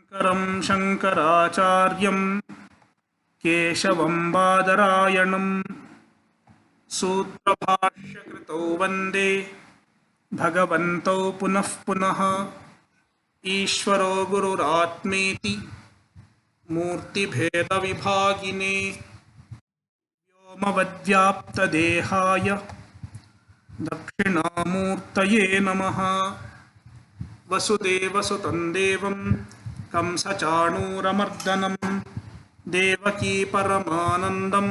शङ्करं शङ्कराचार्यं केशवं बादरायणं सूत्रभाष्यकृतौ वन्दे भगवन्तौ पुनः पुनः। ईश्वरो गुरुरात्मेति मूर्तिभेदविभागिने व्योमवद्व्याप्तदेहाय दक्षिणामूर्तये नमः। वसुदेवसुतं देवं कंसचाणूरमर्दनं देवकी परमानन्दं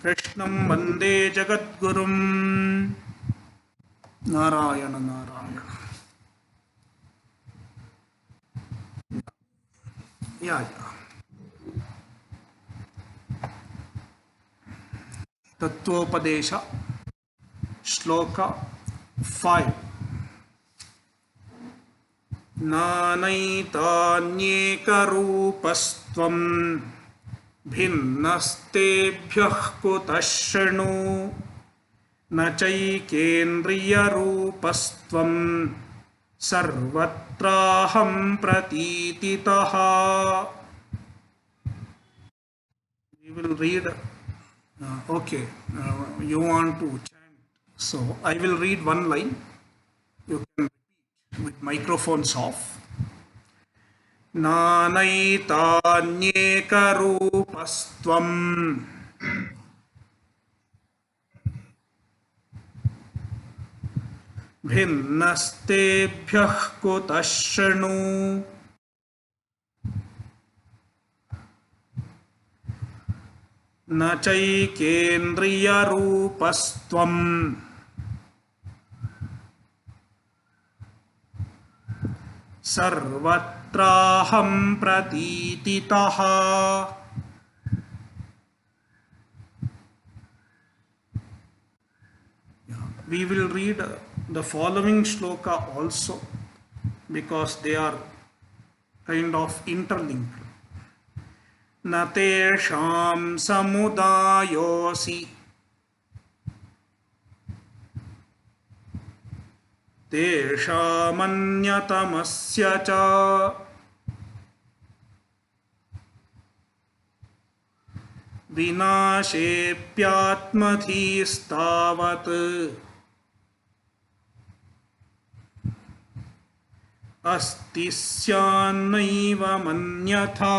कृष्णं वन्दे जगद्गुरुं। नारायण नारायण। या तत्वोपदेश श्लोक 5। नानैतान्येकरूपस्त्वं भिन्नस्तेभ्यः कुतः शृणु न चैकेन्द्रियरूपस्त्वं सर्वत्राहं प्रतीतितः। We will read. Okay, you want to chant. So I will read one line. You can repeat with microphones off. नानैतान्येकरूपस्त्वं भिन्नस्तेभ्यः कुतः शृणु न चैकेन्द्रियरूपस्त्वं सर्वत्राहं प्रतीतितः। We will read the following shloka also because they are kind of interlinked. न तेषां समुदायोऽसि तेषामन्यतमस्य च विनाशेऽप्यात्मधीस्तावत् अस्ति स्यान्नैव मन्यथा।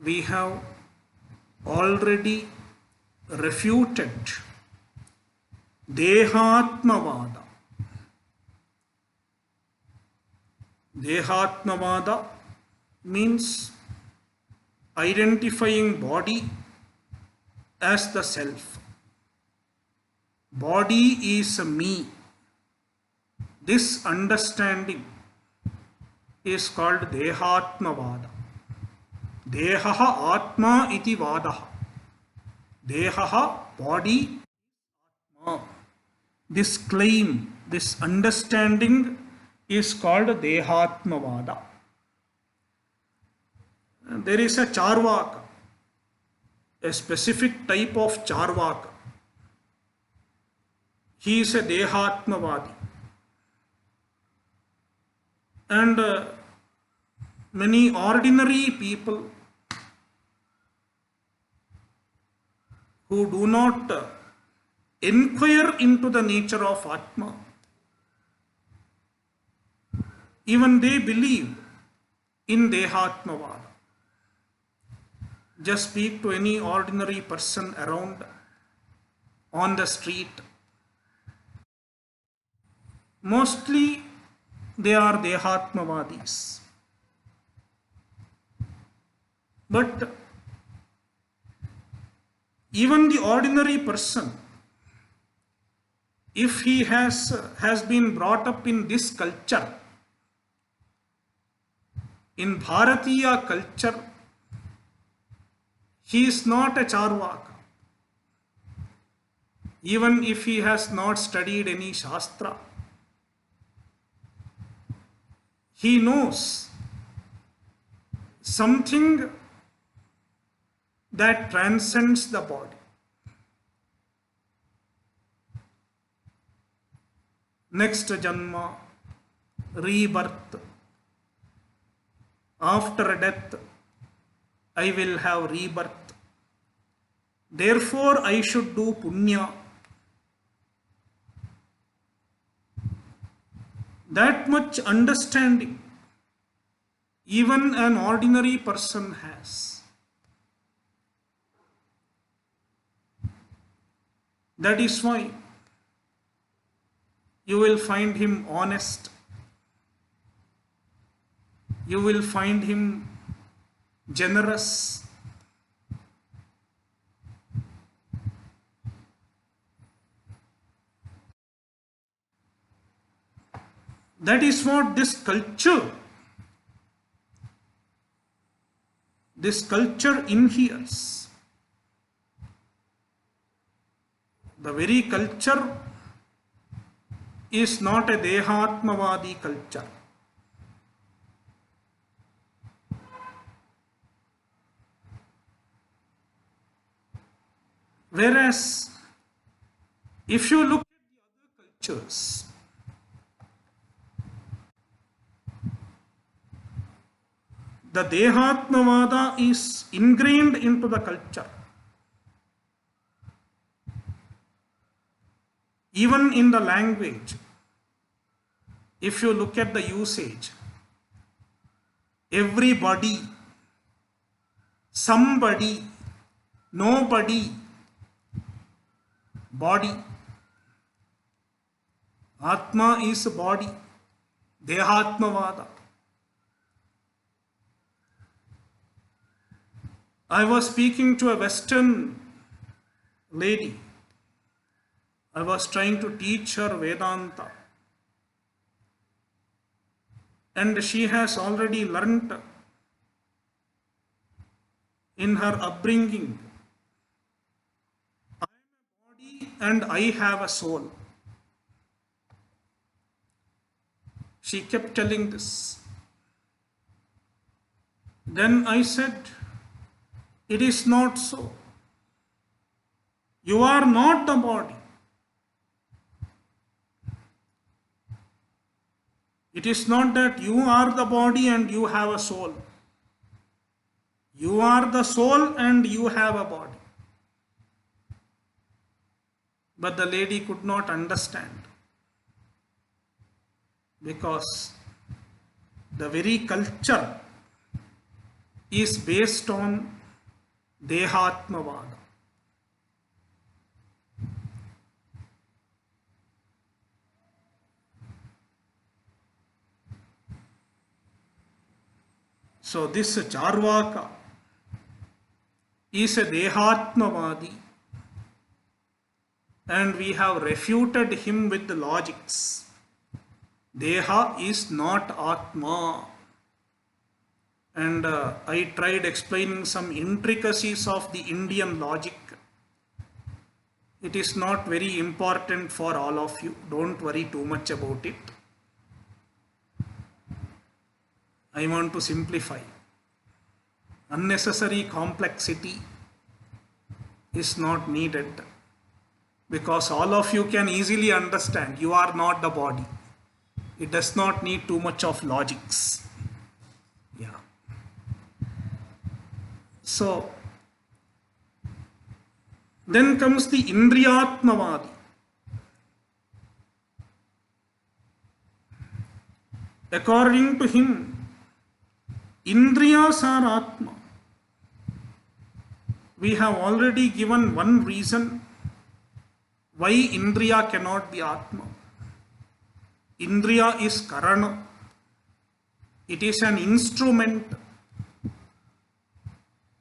We have already refuted Dehatmavada. Dehatmavada means identifying body as the self. Body is me. This understanding is called Dehatmavada. Dehaha atma iti vadaha. Dehaha body, atma. This claim, this understanding is called Dehatmavada. There is a Charvaka, a specific type of Charvaka. He is a Dehatmavadi. And many ordinary people who do not inquire into the nature of Atma, even they believe in Dehatmavada. Just speak to any ordinary person around on the street. Mostly they are Dehatmavadis. But even the ordinary person, if he has been brought up in this culture, in Bharatiya culture, he is not a Charvaka. Even if he has not studied any Shastra, he knows something that transcends the body. next Janma, rebirth. After death, I will have rebirth. Therefore, I should do punya. That much understanding even an ordinary person has. That is why you will find him honest. You will find him generous. That is what this culture inheres. The very culture is not a Dehatmavadi culture. Whereas, if you look at the other cultures, the Dehatmavada is ingrained into the culture. Even in the language, if you look at the usage, everybody, somebody, nobody, body. Atma is body, Dehatmavada. I was speaking to a Western lady. I was trying to teach her Vedanta. And she has already learnt in her upbringing, I am a body and I have a soul. She kept telling this. Then I said, it is not so. You are not the body. It is not that you are the body and you have a soul. You are the soul and you have a body. But the lady could not understand, because the very culture is based on Dehatmavada. So this Charvaka is a Dehatmavadi, and we have refuted him with the logics. Deha is not Atma. And I tried explaining some intricacies of the Indian logic. It is not very important for all of you. Don't worry too much about it. I want to simplify. Unnecessary complexity is not needed, because all of you can easily understand you are not the body. It does not need too much of logics. Yeah. So, then comes the Indriyatmavadi. According to him, Indriyas are Atma. We have already given one reason why Indriya cannot be Atma. Indriya is Karana. It is an instrument.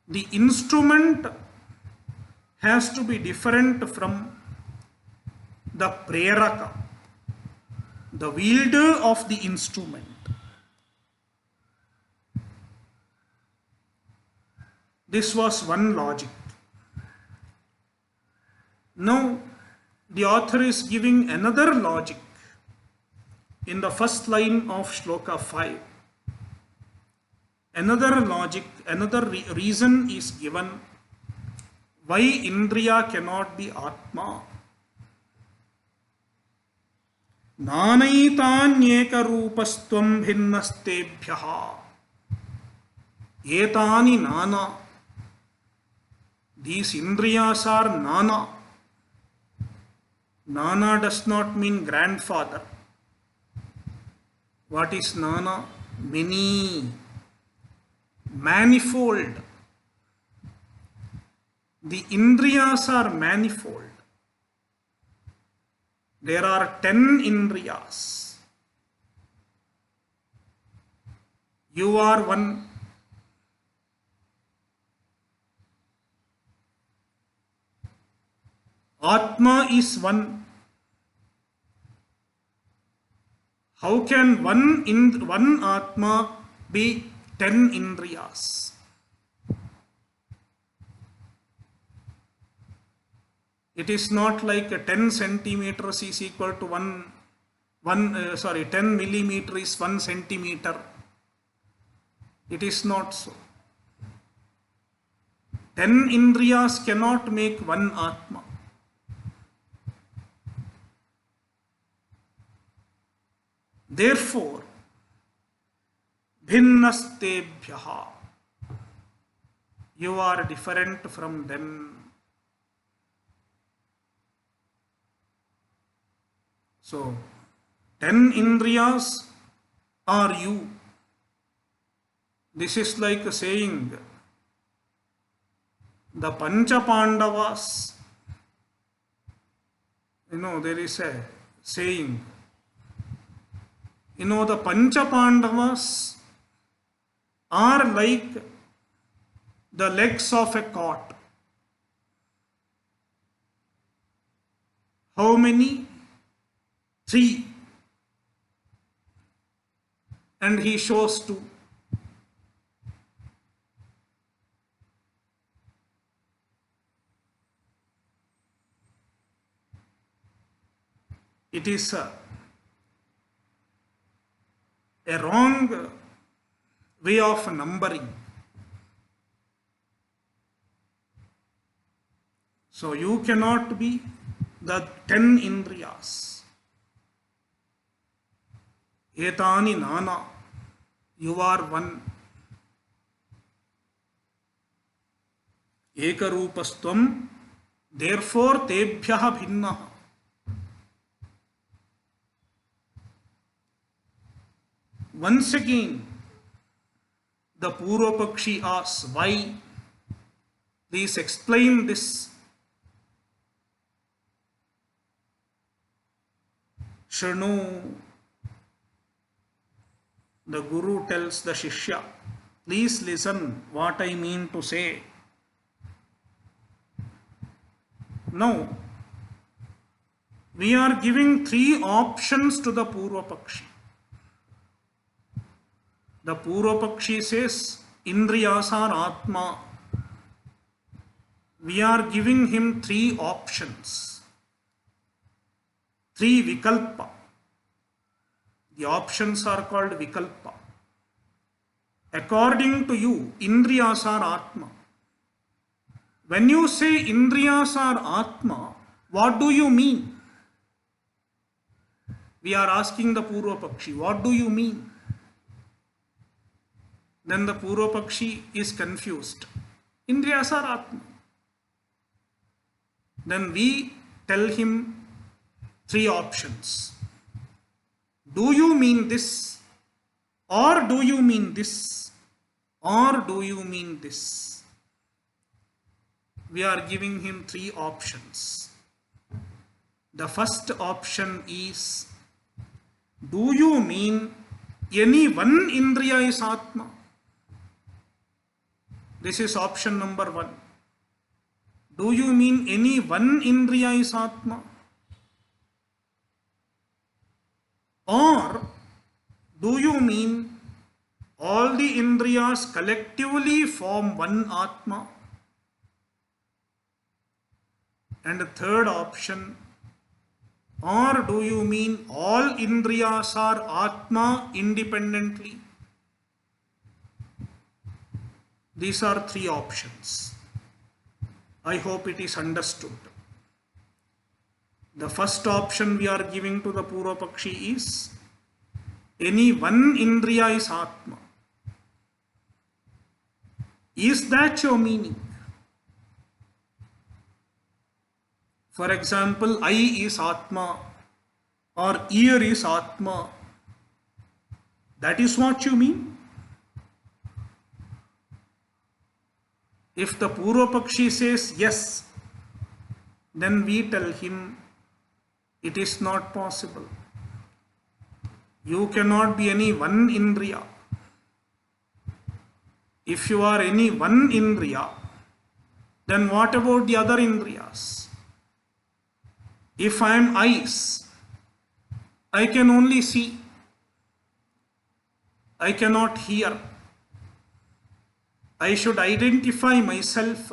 The instrument has to be different from the Preraka, the wielder of the instrument. This was one logic. Now, the author is giving another logic in the first line of Shloka 5. Another logic, another reason is given why Indriya cannot be Atma. नानैतान्येकरूपस्त्वं भिन्नस्तेभ्यः. एतानि नाना. These indriyas are nana. Nana does not mean grandfather. What is nana? Many, manifold. The indriyas are manifold. There are 10 indriyas. You are one. Atma is one. How can one Atma be 10 indriyas? It is not like 10 centimeters is equal to 10 millimeter is 1 centimeter. It is not so. 10 indriyas cannot make one Atma. Therefore, bhinnastebhyaha, you are different from them. So, 10 indriyas are you. This is like saying the Pancha Pandavas. There is a saying. The Pancha Pandavas are like the legs of a cot. How many? 3. And he shows 2. It is a wrong way of numbering. So you cannot be the 10 indriyas. Etani nana, you are one. Ekarupastvam, therefore tebhyaha bhinnaha. Once again, the Purva Pakshi asks, why? Please explain this. Shranu. The Guru tells the Shishya, please listen what I mean to say. Now, we are giving 3 options to the Purva Pakshi. The Purva Pakshi says, Indriyas are Atma. We are giving him 3 options. 3 Vikalpa. The options are called Vikalpa. According to you, Indriyas are Atma. When you say Indriyas are Atma, what do you mean? We are asking the Purva Pakshi, what do you mean? Then the Purva Pakshi is confused. Indriyas are Atma. Then we tell him 3 options. Do you mean this? Or do you mean this? Or do you mean this? We are giving him 3 options. The first option is, do you mean any one Indriya is Atma? This is option number 1. Do you mean any one Indriya is Atma? Or do you mean all the Indriyas collectively form one Atma? And the third option, or do you mean all Indriyas are Atma independently? These are 3 options. I hope it is understood. The first option we are giving to the Purva Pakshi is any one Indriya is Atma. Is that your meaning? For example, eye is Atma or ear is Atma. That is what you mean? If the Purva Pakshi says yes, then we tell him it is not possible. You cannot be any one Indriya. If you are any one Indriya, then what about the other Indriyas? If I am eyes, I can only see. I cannot hear. I should identify myself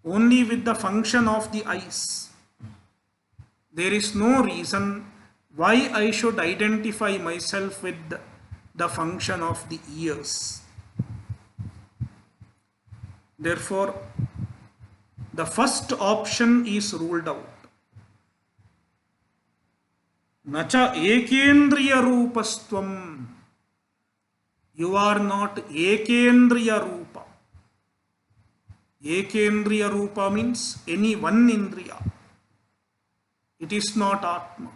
only with the function of the eyes. There is no reason why I should identify myself with the function of the ears. Therefore, the first option is ruled out. Nacha ekendriya rupastvam. You are not ekendriya rupa. Ekendriya rupa means any one indriya. It is not Atma.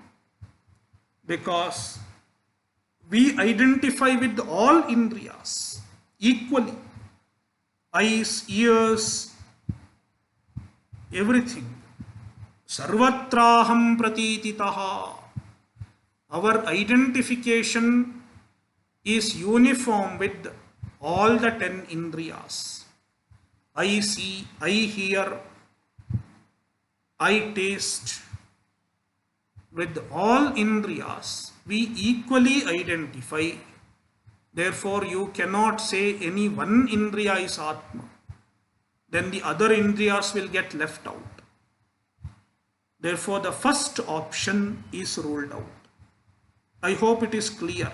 Because we identify with all indriyas equally. Eyes, ears, everything. Sarvatraham pratititaha. Our identification is uniform with all the 10 indriyas. I see, I hear, I taste. With all indriyas, we equally identify. Therefore, you cannot say any one indriya is Atma. Then the other indriyas will get left out. Therefore, the first option is ruled out. I hope it is clear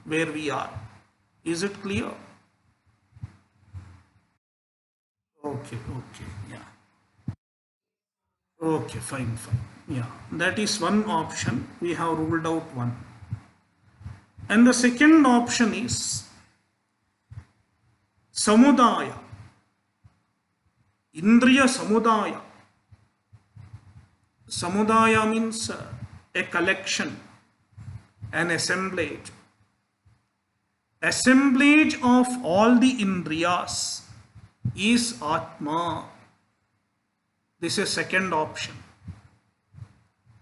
where we are. Is it clear? Okay, yeah. Okay, fine. Yeah, that is one option. We have ruled out one. And the second option is samudaya. Indriya samudaya. Samudaya means a collection, an assemblage. Assemblage of all the indriyas is Atma. This is second option.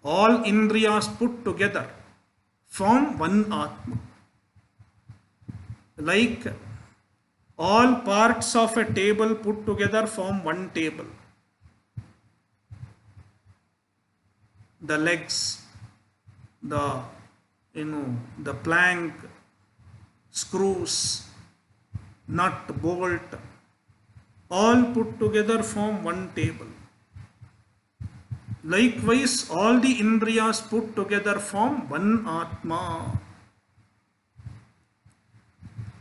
All indriyas put together form one Atma. Like all parts of a table put together form one table. The legs, the plank, screws, nut, bolt, all put together form one table. Likewise, all the indriyas put together form one Atma.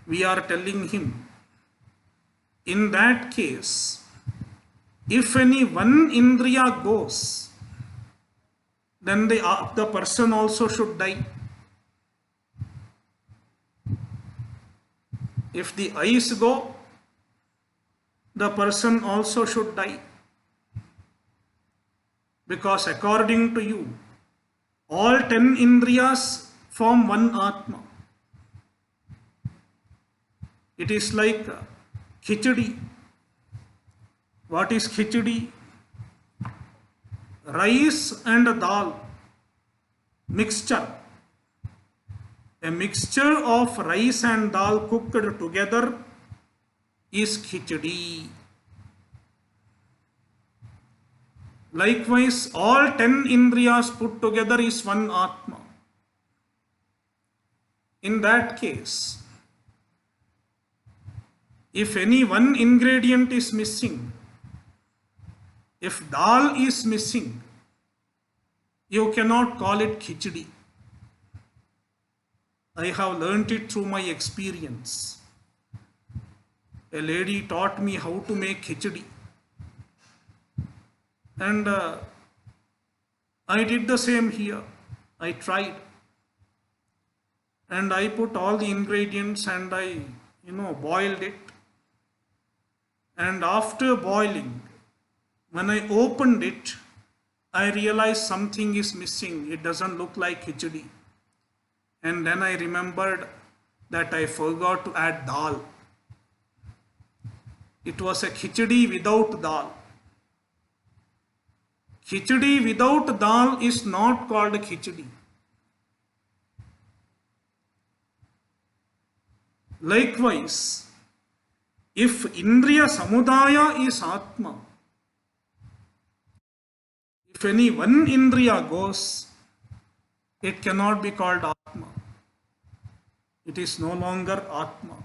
We are telling him, in that case, if any one indriya goes, then the person also should die. If the eyes go, the person also should die. Because according to you, all 10 indriyas form one Atma. It is like khichdi. What is khichdi? Rice and dal, mixture. A mixture of rice and dal cooked together is khichdi. Likewise, all 10 indriyas put together is one Atma. In that case, if any one ingredient is missing, if dal is missing, you cannot call it khichdi. I have learnt it through my experience. A lady taught me how to make khichdi. And I did the same here. I tried. And I put all the ingredients and I, boiled it. And after boiling, when I opened it, I realized something is missing. It doesn't look like khichdi. And then I remembered that I forgot to add dal. It was a khichdi without dal. Khichdi without dal is not called khichdi. Likewise, if Indriya Samudaya is Atma, if any one Indriya goes, it cannot be called Atma. It is no longer Atma.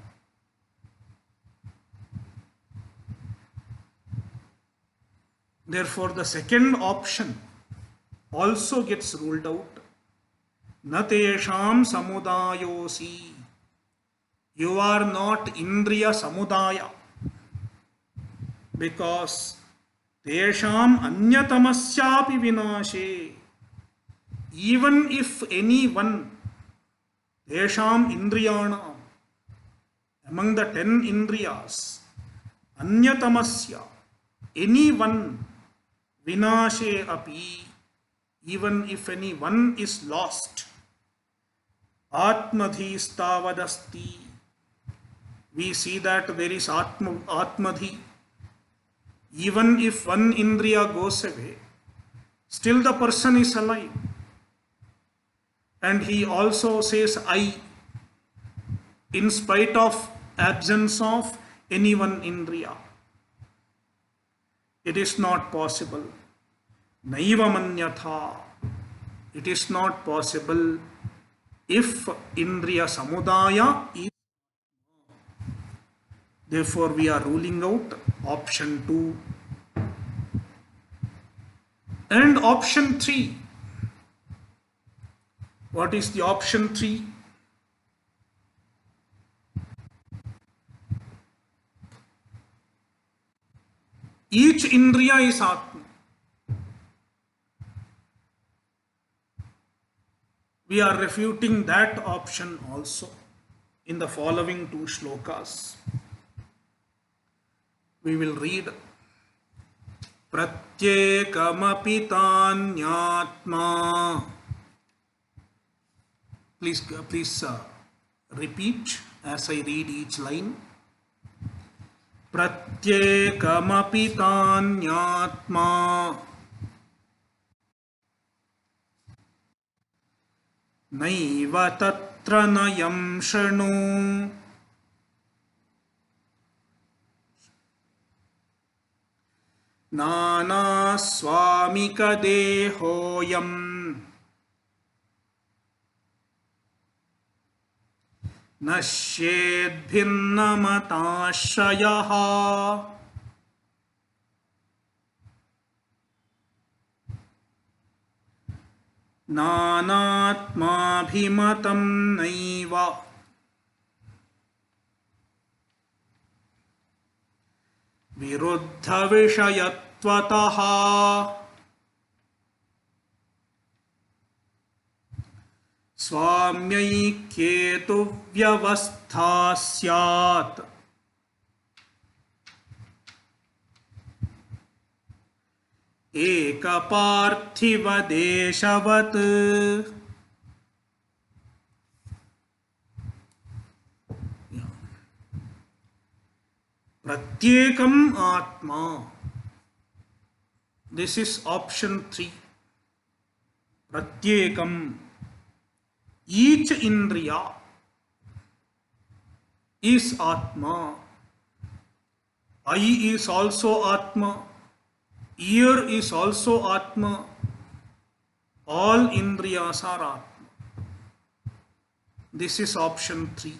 Therefore, the second option also gets ruled out. Na tesham samudayosi. You are not Indriya Samudaya. Because tesham anyatamasyapi vinashe. Even if any one, tesham indriyana, among the 10 indriyas, anyatamasya, any one, vinashe api, even if any one is lost, atmadhistavadasti. We see that there is atmadhi. Even if one indriya goes away, still the person is alive. And he also says I, in spite of absence of any one indriya. It is not possible. Naiva manyatha. It is not possible if Indriya Samudaya is. Therefore, we are ruling out option 2. And option 3. What is the option 3? Each Indriya is Atma. We are refuting that option also in the following 2 shlokas. We will read Pratyekamapi tanyatma. Please repeat as I read each line. Pratyekamapi tanyatma. Naiva tatra nayam shanu. Nana swamika dehoyam. Nashyed bhinnamatashayaha. Nanatma bhimatam naiva. Viruddha vishayatvataha. Swamyaikyetu vyavastha syat. Ekaparthiva deshavat. Pratyekam Atma. This is option 3. Pratyekam. Each Indriya is Atma. Eye is also Atma. Ear is also Atma. All Indriyas are Atma. This is option 3.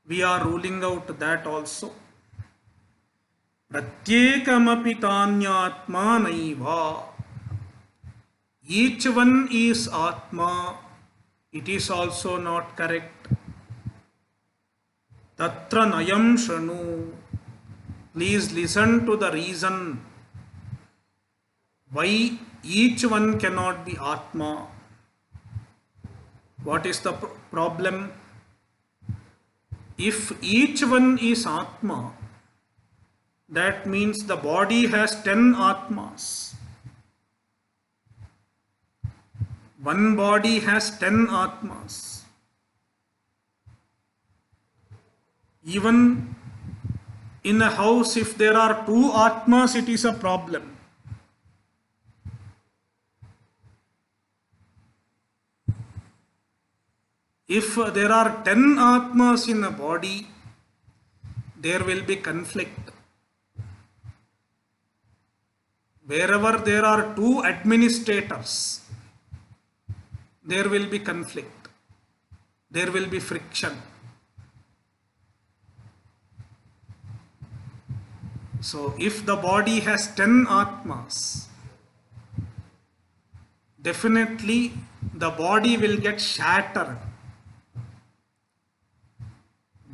We are ruling out that also. Pratyekamapi tanyatma naiva. Each one is Atma. It is also not correct. Tatra nayam shanu. Please listen to the reason why Each one cannot be Atma. What is the problem? If each one is Atma, that means the body has 10 Atmas. One body has 10 Atmas. Even in a house, if there are 2 Atmas, it is a problem. If there are 10 Atmas in a body, there will be conflict. Wherever there are 2 administrators, there will be conflict. There will be friction. So if the body has 10 Atmas, definitely the body will get shattered.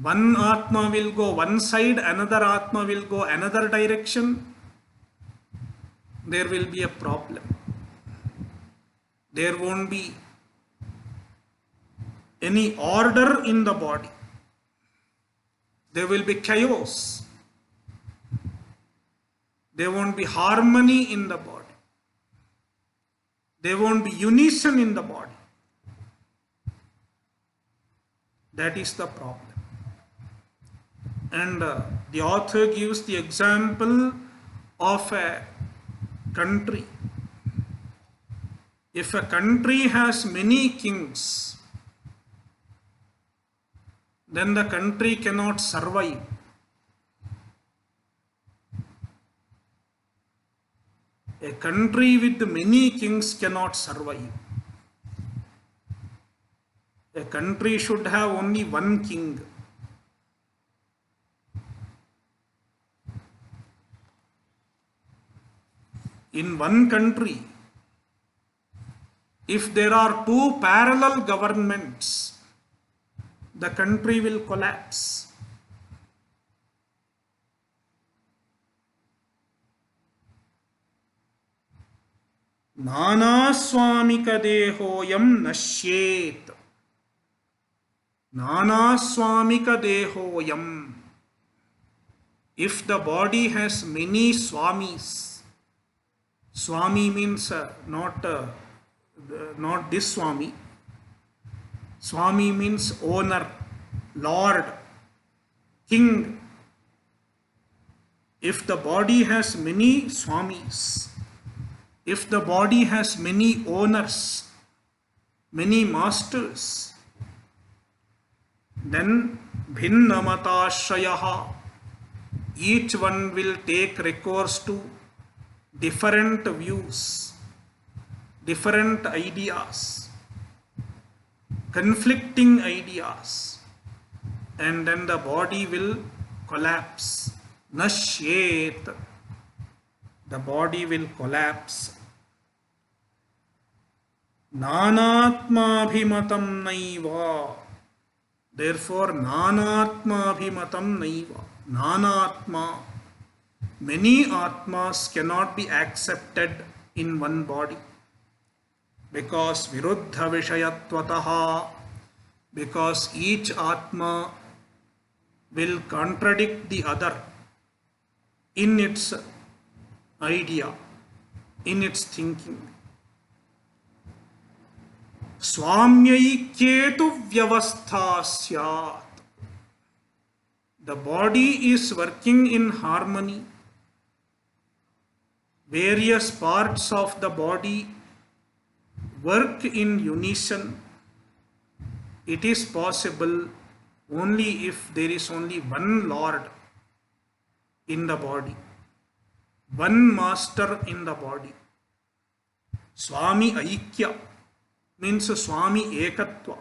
One Atma will go one side, another Atma will go another direction. There will be a problem. There won't be any order in the body. There will be chaos. There won't be harmony in the body. There won't be unison in the body. That is the problem. And the author gives the example of a country. If a country has many kings, then the country cannot survive. A country with many kings cannot survive. A country should have only one king. In one country, if there are 2 parallel governments, the country will collapse. Nana swamika dehoyam nashyet. Nana swamika dehoyam. If the body has many swamis, Swami means not this Swami. Swami means owner, Lord, King. If the body has many Swamis, if the body has many owners, many masters, then bhinnamatashayaha, each one will take recourse to different views, different ideas, conflicting ideas, and then the body will collapse. Nashyet, the body will collapse. Nanatmabhimatam naiva. Therefore, nanatmabhimatam naiva. Nanatma. Many Atmas cannot be accepted in one body because viruddha vishayatvataha, because each Atma will contradict the other in its idea, in its thinking. Swamyaikyetu vyavastha syat. The body is working in harmony. Various parts of the body work in unison. It is possible only if there is only one Lord in the body, one master in the body. Swami Aikya means Swami Ekatva,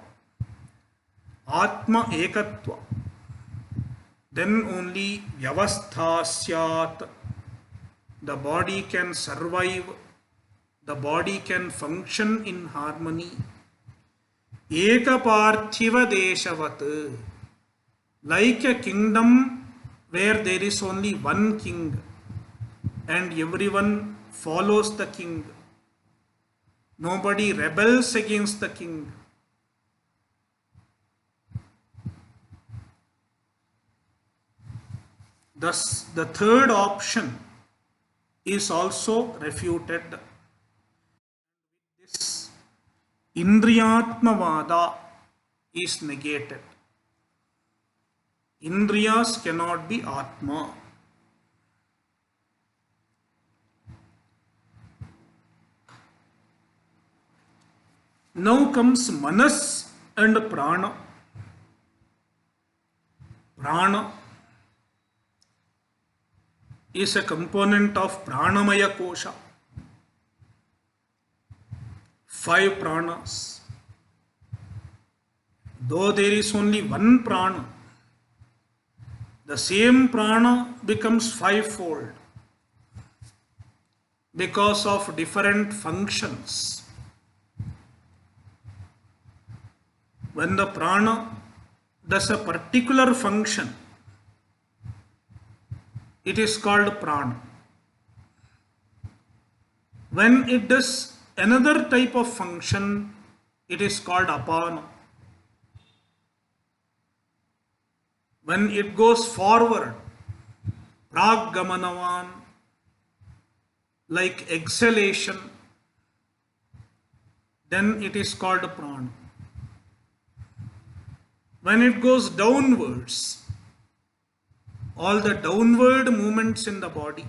Atma Ekatva. Then only Vyavastha Syat. The body can survive, the body can function in harmony. Eka Parthiva Deshavat, like a kingdom where there is only one king and everyone follows the king. Nobody rebels against the king. Thus, the third option is also refuted. This Indriyatmavada is negated. Indriyas cannot be Atma. Now comes Manas and Prana. Prana is a component of Pranamaya Kosha. 5 pranas. Though there is only one prana, the same prana becomes 5-fold because of different functions. When the prana does a particular function, it is called prana. When it does another type of function, it is called apana. When it goes forward, praggamanavan, like exhalation, then it is called prana. When it goes downwards, all the downward movements in the body,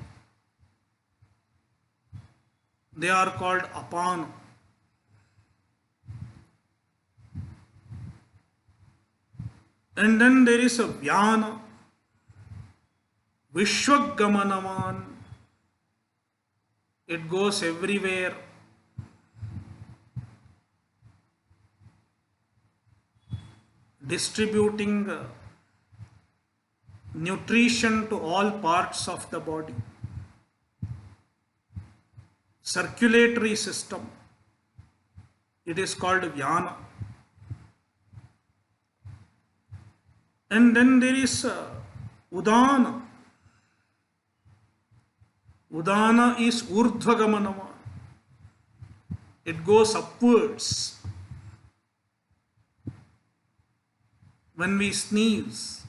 they are called apana. And then there is a vyana, vishwaggamanavan. It goes everywhere. Distributing nutrition to all parts of the body. Circulatory system. It is called vyana. And then there is udana. Udana is urdhvagamanava. It goes upwards. When we sneeze,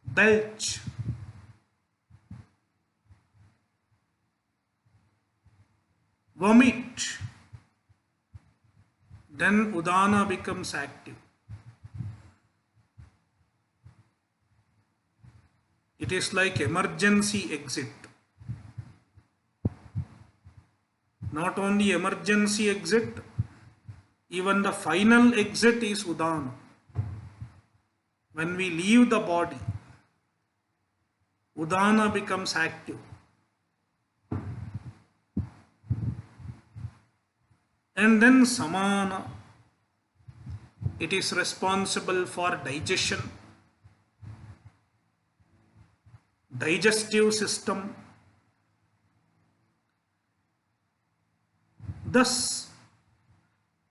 belch, vomit, then udana becomes active. It is like emergency exit. Not only emergency exit, even the final exit is udana. When we leave the body, udana becomes active. And then samana, it is responsible for digestion, digestive system. Thus,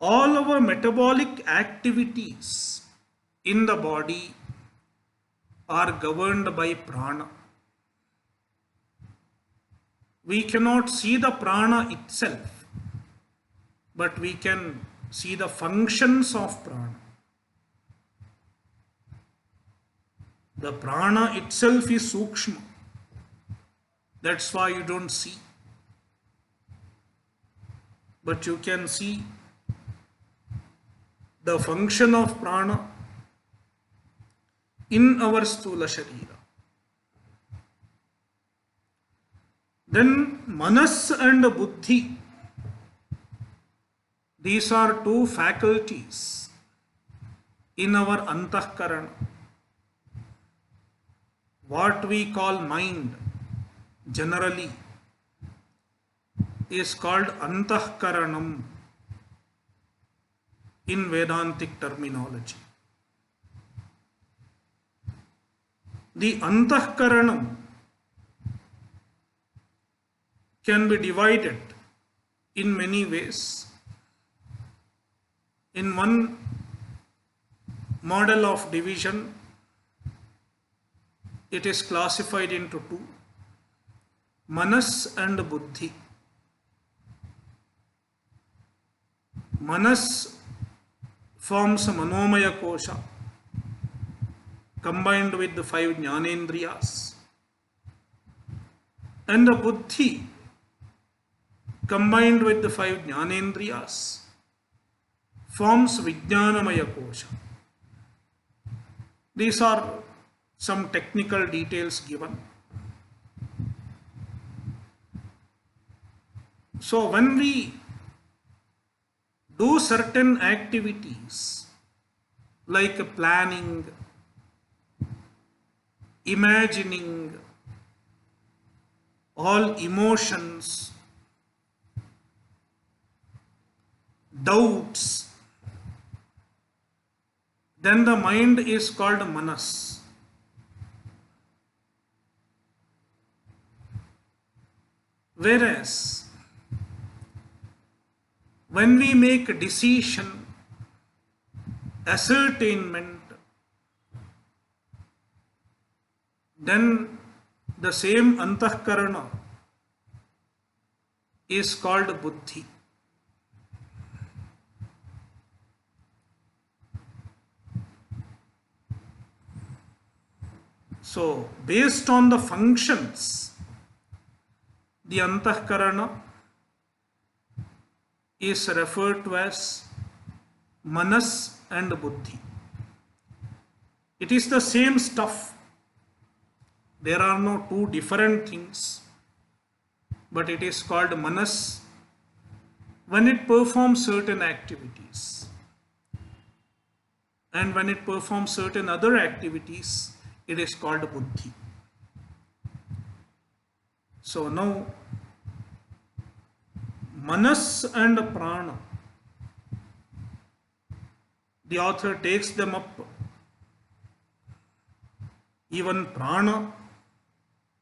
all our metabolic activities in the body are governed by prana. We cannot see the prana itself, but we can see the functions of prana. The prana itself is sukshma. That's why you don't see. But you can see the function of prana in our sthula sharira. Then manas and buddhi. These are 2 faculties in our antahkarana. What we call mind generally is called antahkaranam in Vedantic terminology. The antahkaranam can be divided in many ways. In one model of division, it is classified into 2, manas and buddhi. Manas forms Manomaya Kosha combined with the five Jnanendriyas. And the Buddhi combined with the five Jnanendriyas forms Vijnanamaya Kosha. These are some technical details given. So when we do certain activities like planning, imagining, all emotions, doubts, then the mind is called manas. Whereas when we make a decision, ascertainment, then the same antahkarana is called buddhi. So, based on the functions, the antahkarana is referred to as manas and buddhi. It is the same stuff. There are no two different things, but it is called manas when it performs certain activities. And when it performs certain other activities, it is called buddhi. So now, manas and prana, the author takes them up. Even prana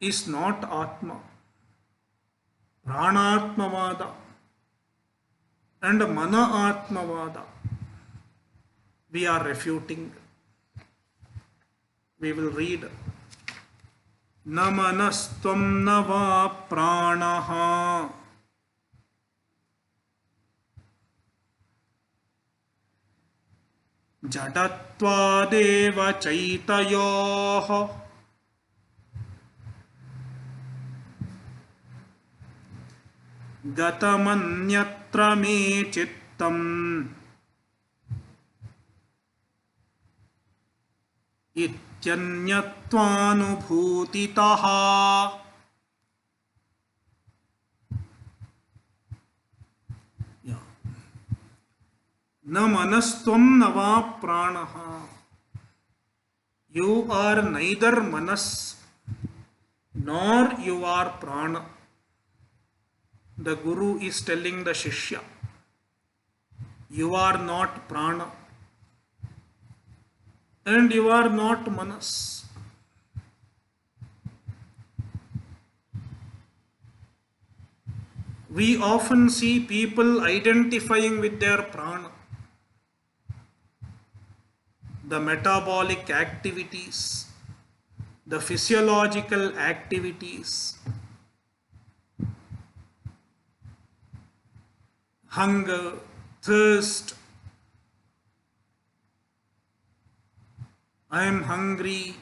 is not atma. Pranatmavada and mana-atmavada we are refuting. We will read. Na manastvam na va pranaha jadatva chaitayoh gatamanyatra me chittam ityanyatvanubhutitaha. Na manastvam na va pranaha. You are neither manas nor you are prana. The Guru is telling the Shishya, you are not prana and you are not manas. We often see people identifying with their prana, the metabolic activities, the physiological activities, hunger, thirst. I am hungry,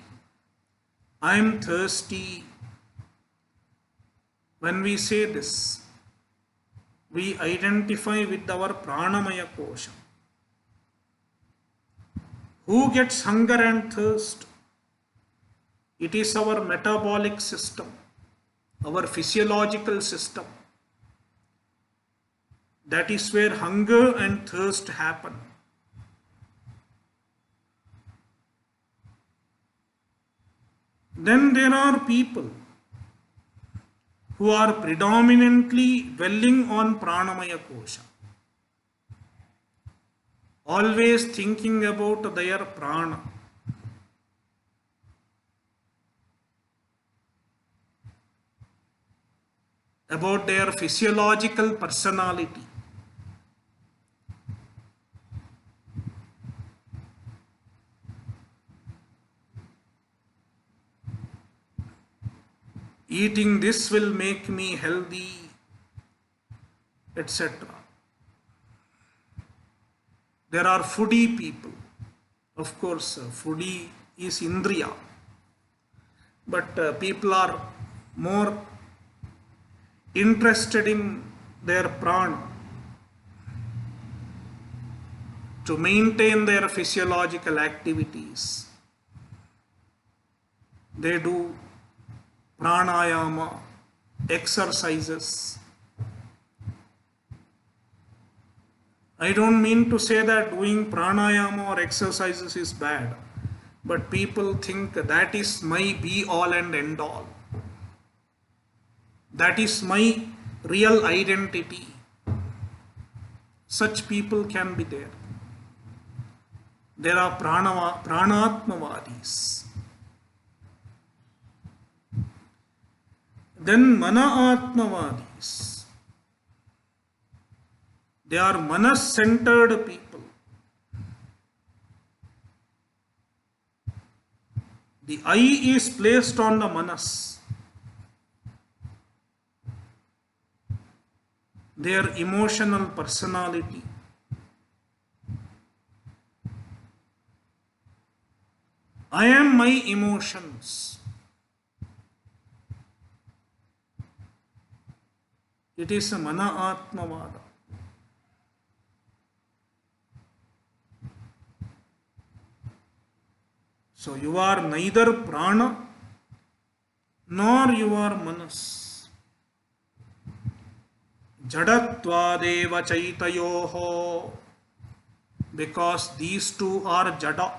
I am thirsty. When we say this, we identify with our pranamaya kosha. Who gets hunger and thirst? It is our metabolic system, our physiological system. That is where hunger and thirst happen. Then there are people who are predominantly dwelling on pranamaya kosha, always thinking about their prana. About their physiological personality. Eating this will make me healthy, etc. There are foodie people. Of course, foodie is Indriya. But people are more interested in their prana to maintain their physiological activities. They do pranayama, exercises. I don't mean to say that doing pranayama or exercises is bad, but people think that is my be all and end all. That is my real identity. Such people can be there. There are pranatmavadis. Then mana-atmavadis. They are manas-centered people. The I is placed on the manas. Their emotional personality. I am my emotions. It is a mana-atmavada. So you are neither prana nor you are manas. Jadattvadeva chaitayoho, because these two are jada.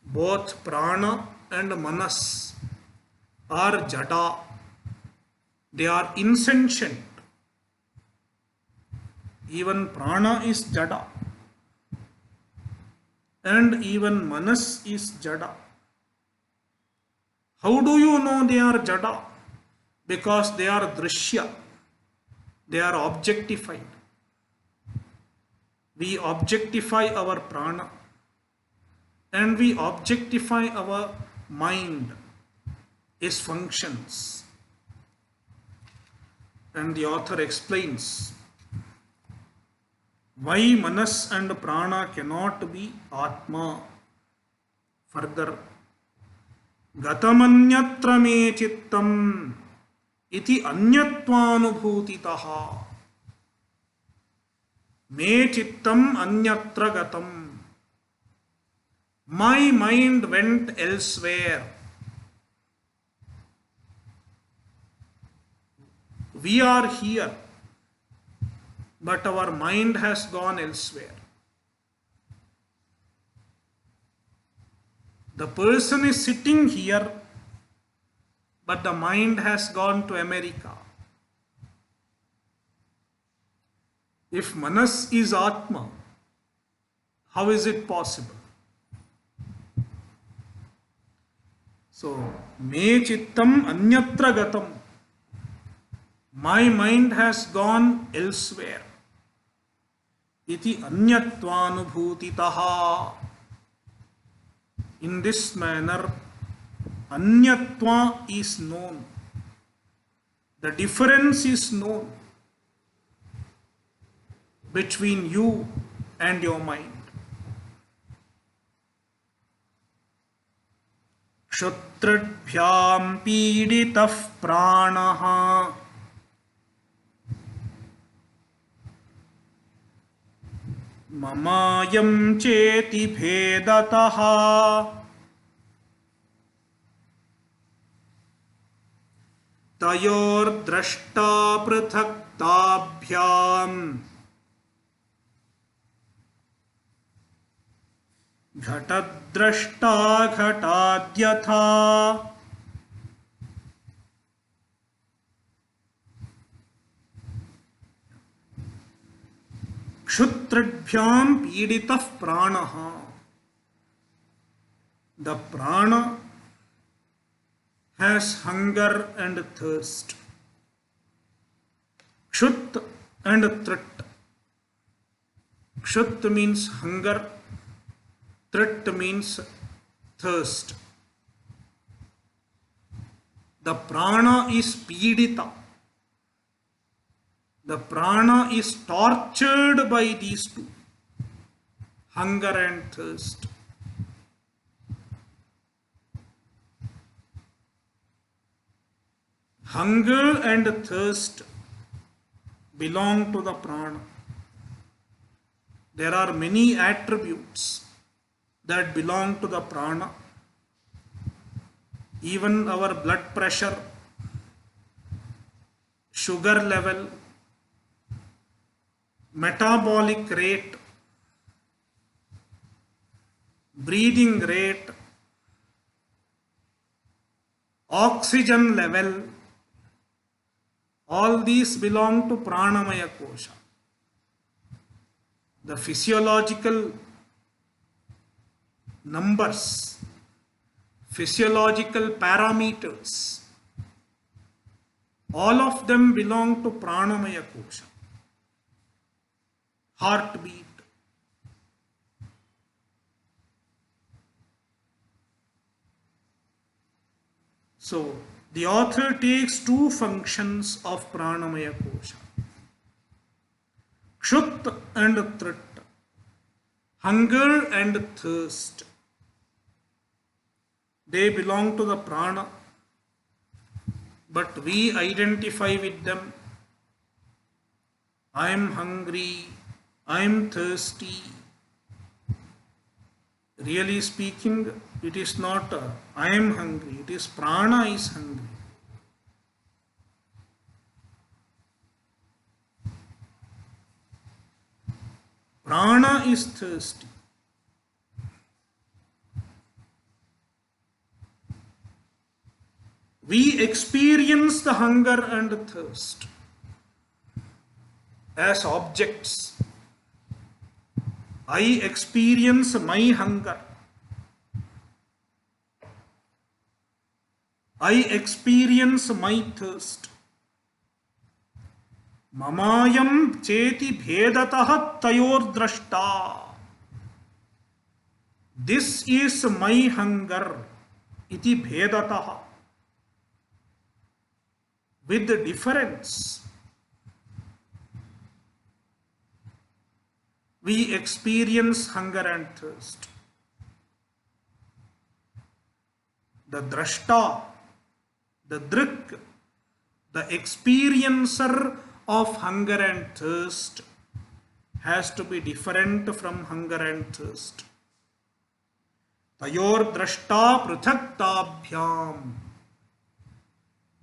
Both prana and manas are jada. They are insentient. Even prana is jada. And even manas is jada. How do you know they are jada? Because they are drishya. They are objectified. We objectify our prana and we objectify our mind, its functions. And the author explains why manas and prana cannot be atma. Further, gatamanyatra me chittam iti anyatvanubhutitaha. Me chittam anyatra gatam. My mind went elsewhere. We are here, but our mind has gone elsewhere. The person is sitting here, but the mind has gone to America. If manas is atma, how is it possible? So, me chittam anyatra gatam. My mind has gone elsewhere. Iti anyatvanubhutitaha. In this manner, anyatva is known. The difference is known between you and your mind. Kshatrabhyam piditah pranaha mamayam cheti bhedataha tayor drashta prithaktabhyam घटद्रष्टा घटाद्यथा क्षुत्रभ्याम पीडितः प्राणः. The prana has hunger and thirst. Kshut and trit. Kshut means hunger. Trit means thirst. The prana is pidita. The prana is tortured by these two. hunger and thirst. Hunger and thirst belong to the prana. There are many attributes that belong to the prana. Even our blood pressure, sugar level, metabolic rate, breathing rate, oxygen level, all these belong to pranamaya kosha. The physiological numbers, physiological parameters, all of them belong to pranamaya kosha. Heartbeat, so the author takes two functions of pranamaya kosha, kshut and trit, hunger and thirst. They belong to the prana, but we identify with them. I am hungry, I am thirsty. Really speaking, it is not I am hungry, it is prana is hungry. Prana is thirsty. We experience the hunger and thirst as objects. I experience my hunger. I experience my thirst. Mamayam cheti bhedatah tayor drashta. This is my hunger. Iti bhedatah. With the difference. We experience hunger and thirst. The drashta, the drik, the experiencer of hunger and thirst has to be different from hunger and thirst. Tayor drashta prithaktabhyam.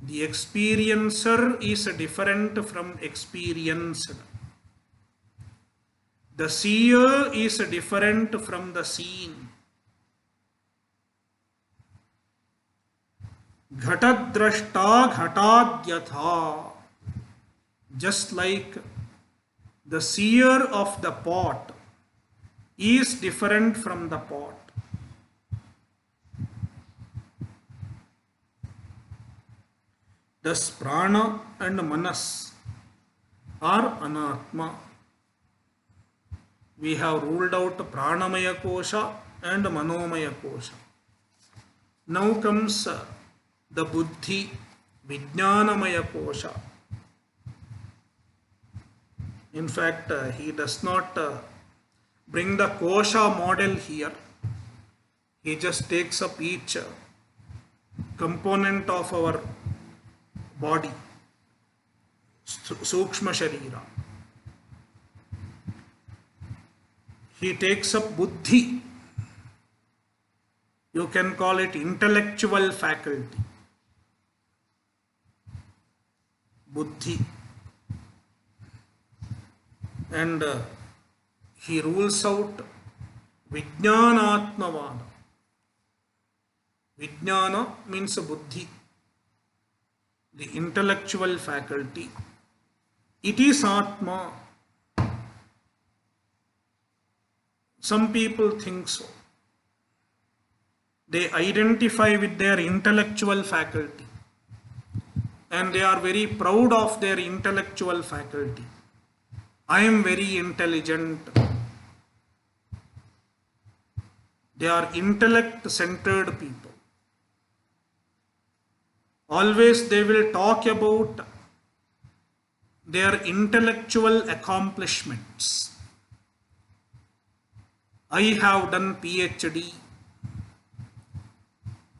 The experiencer is different from experienced. The seer is different from the seen. Ghatadrashta ghatadyatha. Just like the seer of the pot is different from the pot. Thus prana and manas are anatma. We have ruled out pranamaya kosha and manomaya kosha. Now comes the buddhi, vijnanamaya kosha. In fact, he does not bring the kosha model here. He just takes up each component of our body, sukshma sharira. He takes up buddhi. You can call it intellectual faculty. Buddhi. And he rules out Vijnanatmavada. Vijnana means buddhi, the intellectual faculty. It is Atma. Some people think so. They identify with their intellectual faculty and they are very proud of their intellectual faculty. I am very intelligent. They are intellect-centered people. Always they will talk about their intellectual accomplishments. I have done PhD.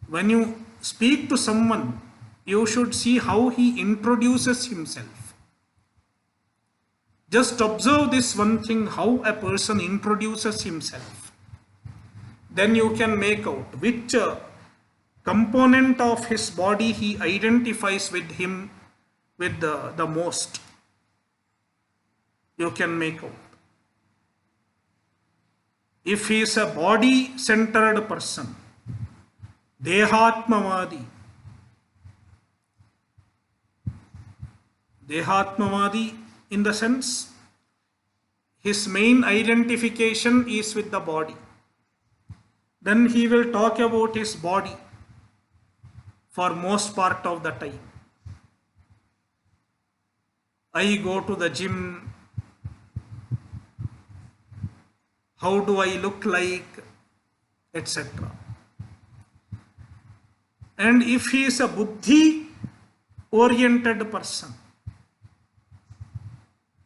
When you speak to someone, you should see how he introduces himself. Just observe this one thing, how a person introduces himself. Then you can make out which component of his body he identifies with him with the most. You can make out. If he is a body centered person, Dehatmavadi. Dehatmavadi in the sense his main identification is with the body. Then he will talk about his body for most part of the time. I go to the gym. How do I look like? Etc. And if he is a buddhi oriented person,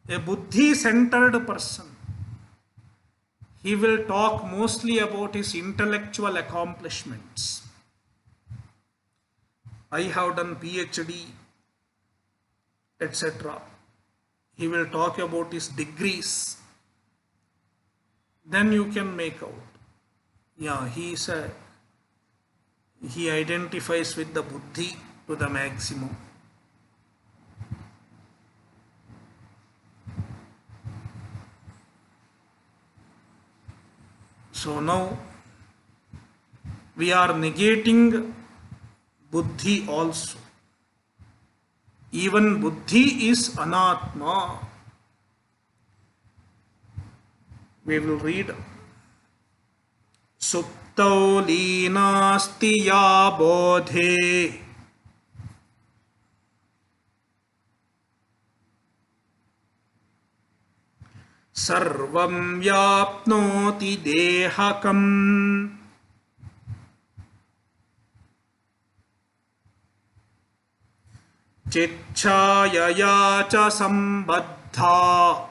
a buddhi centered person, he will talk mostly about his intellectual accomplishments. I have done PhD, etc. He will talk about his degrees. Then you can make out, yeah, he identifies with the buddhi to the maximum. So now we are negating buddhi also. Even buddhi is anatma. We will read. Suptau leenasti ya bodhe. Sarvam vyapnoti dehakam. Chichayaya cha sambaddha.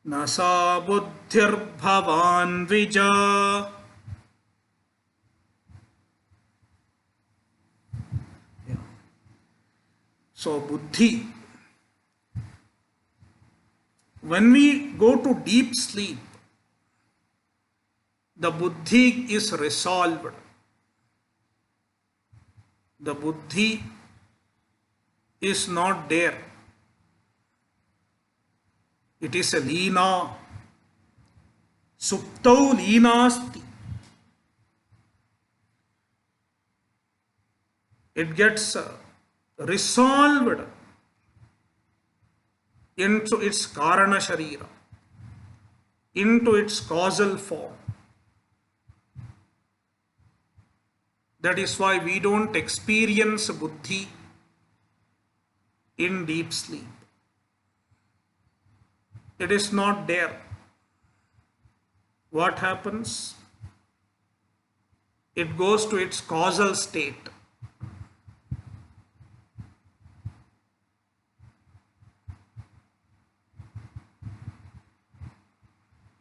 Nasa buddhir bhavan vija. So buddhi. When we go to deep sleep, the buddhi is resolved. The buddhi is not there. It is a leena. Suptau leenasti. It gets resolved into its karana sharira, into its causal form. That is why we don't experience buddhi in deep sleep. It is not there. What happens? It goes to its causal state.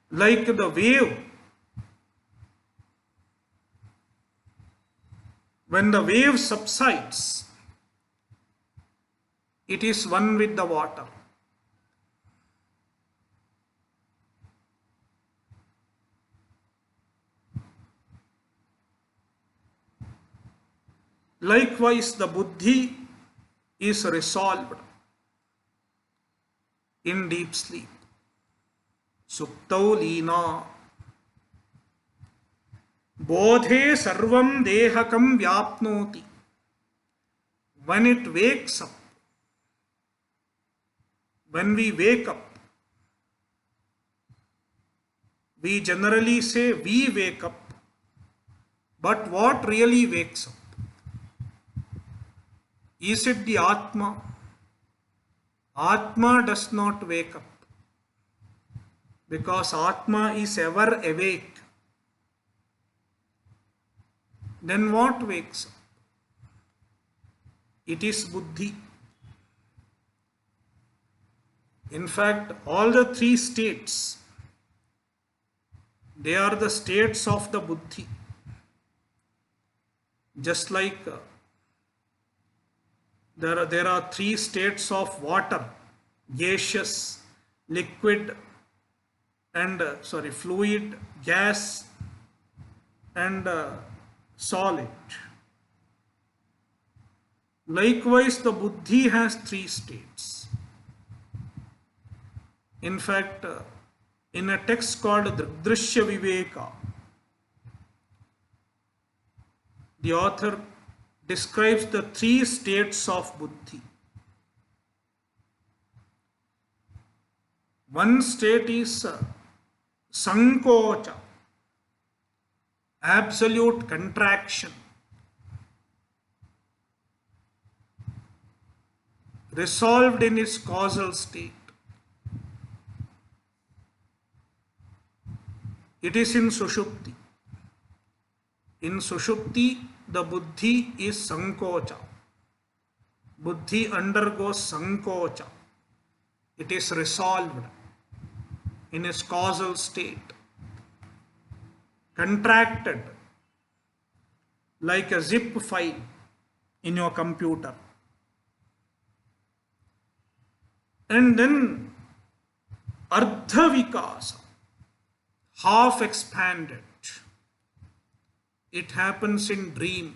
Like the wave. When the wave subsides, it is one with the water. Likewise, the buddhi is resolved in deep sleep. Suptau leena. Bodhe sarvam dehakam vyapnoti. When it wakes up, when we wake up, we generally say we wake up. But what really wakes up? Is it the Atma? Atma does not wake up. Because Atma is ever awake. Then what wakes up? It is buddhi. In fact, all the three states, they are the states of the buddhi. Just like there are three states of water: gaseous, liquid, and fluid, gas, and solid. Likewise, the buddhi has three states. In fact, in a text called Drishya Viveka, the author describes the three states of buddhi. One state is sankocha, absolute contraction, resolved in its causal state. It is in Sushupti. In Sushupti, the buddhi is sankocha. Buddhi undergoes sankocha. It is resolved in its causal state, contracted like a zip file in your computer. And then ardha vikasa, half expanded. It happens in dream.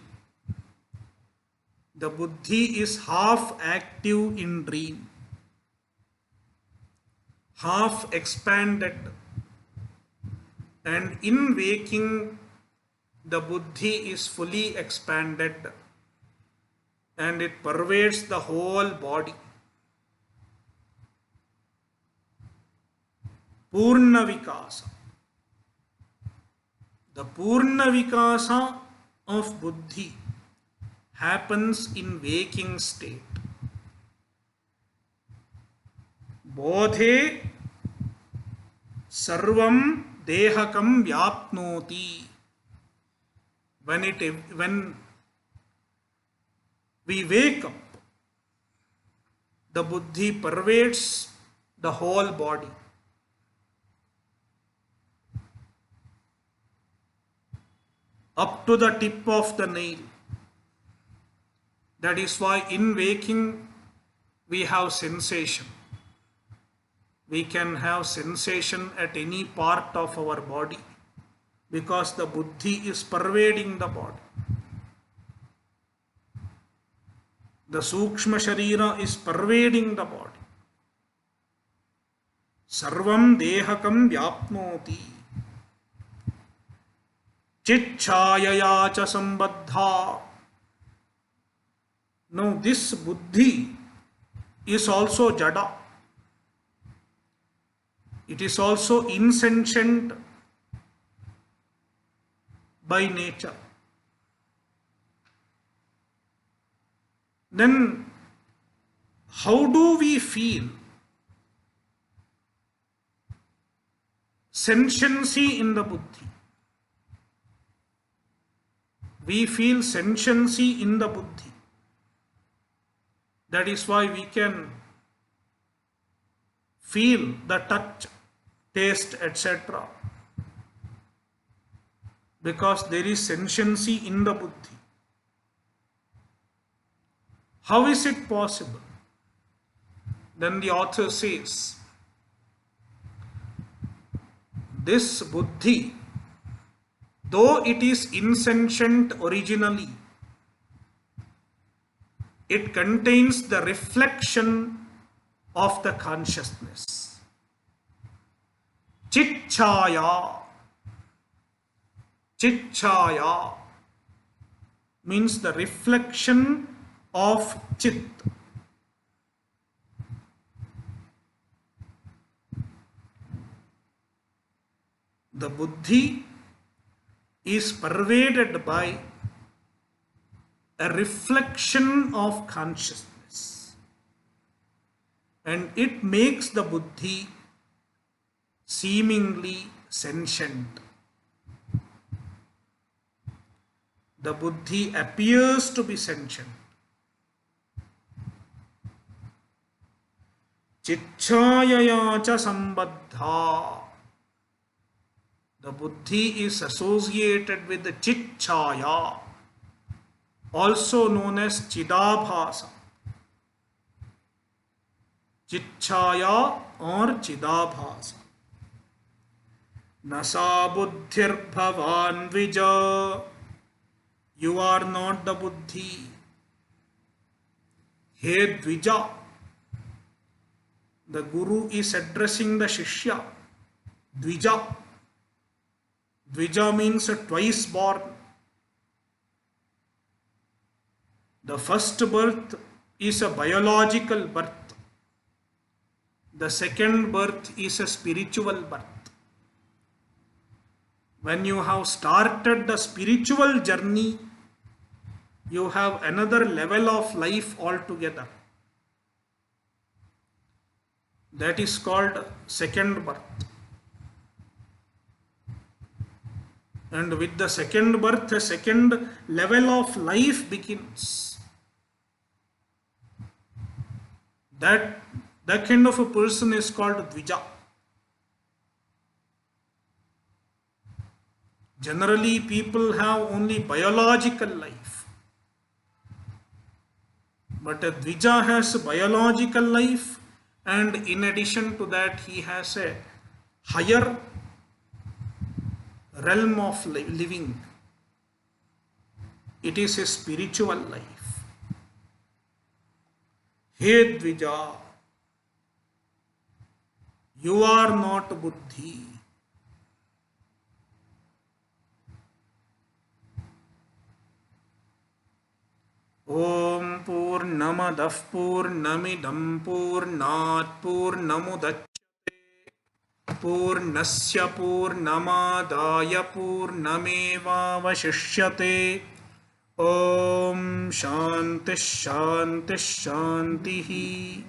The buddhi is half active in dream, half expanded, and in waking the buddhi is fully expanded and it pervades the whole body. Purna Vikasa. The Purna Vikasa of buddhi happens in waking state. Bodhe sarvam dehakam vyapnoti. When we wake up, the buddhi pervades the whole body. Up to the tip of the nail. That is why in waking we have sensation. We can have sensation at any part of our body because the buddhi is pervading the body. The Sukshma Sharira is pervading the body. Sarvam dehakam vyapnoti. Chitchayaya cha sambadha. Now this buddhi is also jada. It is also insentient by nature. Then how do we feel sentiency in the buddhi? We feel sentiency in the buddhi. That is why we can feel the touch, taste, etc. Because there is sentiency in the buddhi. How is it possible? Then the author says, this buddhi, though it is insentient originally, it contains the reflection of the consciousness. Chitchaya. Chitchaya means the reflection of Chit. The buddhi is pervaded by a reflection of consciousness, and it makes the buddhi seemingly sentient. The buddhi appears to be sentient. चिच्छायया च सम्बद्धा. The buddhi is associated with the chitchaya, also known as chidabhasa. Chitchaya or chidabhasa. Nasa buddhir bhavan vija. You are not the buddhi. He dvija. The guru is addressing the shishya. Dvija. Dvija means twice born. The first birth is a biological birth. The second birth is a spiritual birth. When you have started the spiritual journey, you have another level of life altogether. That is called second birth. And with the second birth, a second level of life begins. That kind of a person is called Dvija. Generally, people have only biological life. But a Dvija has a biological life, and in addition to that, he has a higher realm of living. It is a spiritual life. He Dvija, you are not buddhi. Om Purnamadah Purnamidam Purnat Purnamudachyate Purnasya Purnamadaya Purnameva Vashishyate. Om Shanti Shanti Shanti.